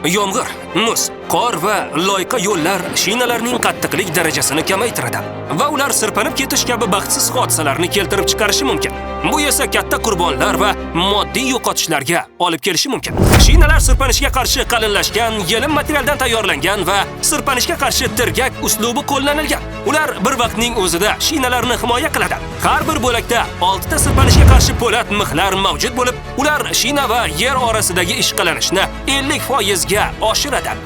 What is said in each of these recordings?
Yomg'ir, muz, qor va loyqa yo'llar shinalarning qattiqlik darajasini kamaytiradi va ular sirpanib ketish kabi baxtsiz hodisalarni keltirib chiqarishi mumkin. Bu esa katta qurbonlar va moddiy yo'qotishlarga olib kelishi mumkin. Shinalar sirpanishga qarshi qalinlashgan, yelin materialdan tayyorlangan va sirpanishga qarshi tirgak uslubi qo'llanilgan. Ular bir vaqtning o'zida shinalarni himoya qiladi. Har bir bo'lakda 6 ta sirpanishga qarshi po'lat mixlar mavjud bo'lib, ular shina va yer orasidagi ishqalanishni 50% ga oshiradi.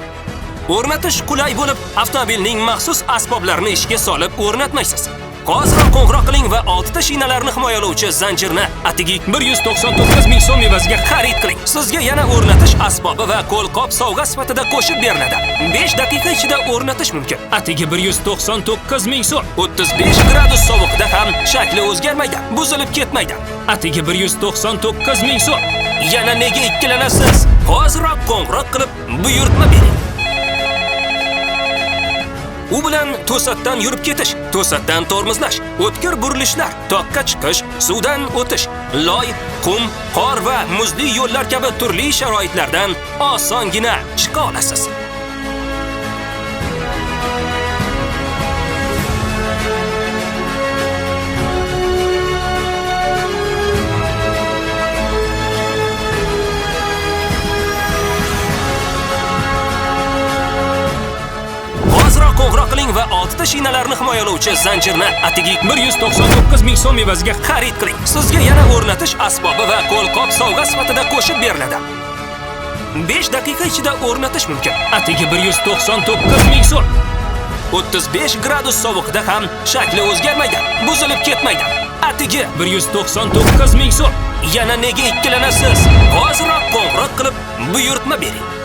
O'rnatish qulay bo'lib, avtomobilning maxsus asboblarini ishga solib o'rnatmaysiz. Hozir qo'ng'iroq qiling va 6 ta shinalarni himoyalovchi zanjirni atigi 199 ming so'm evaziga xarid qiling. Sizga yana o'rnatish asbobi va qo'lqop sovg'a sifatida qo'shib beriladi. 5 daqiqa ichida o'rnatish mumkin. Atigi 199 ming so'm. 35 gradus sovuqda ham shakli o'zgarmaydi, buzilib ketmaydi. Atigi 199 ming so'm. Yana nega ikkilanasiz? Hozirroq qo'ng'iroq qilib buyurtma bering. U bilan to'satdan yurib ketish, to'satdan tormozlash, o'tkir burilishlar, toqqa chiqish, suvdan o'tish, loy, qum, qor va muzli yo'llar kabi turli sharoitlardan osongina chiqa olasiz. Qo'ng'iroq qiling va 6 ta shinalarni himoyalovchi zanjirni atigi 199 ming so'm evaziga xarid qiling. Sizga yana o'rnatish asbobi va qo'lqop sovg'a sifatida qo'shib beriladi. 5 daqiqa ichida o'rnatish mumkin. Atigi 199 ming so'm. 35 gradus sovuqda ham shakli o'zgarmaydi, buzilib ketmaydi. Atigi 199 ming so'm. Yana nega ikkilanasiz? Hozirroq qo'ng'iroq qilib buyurtma bering.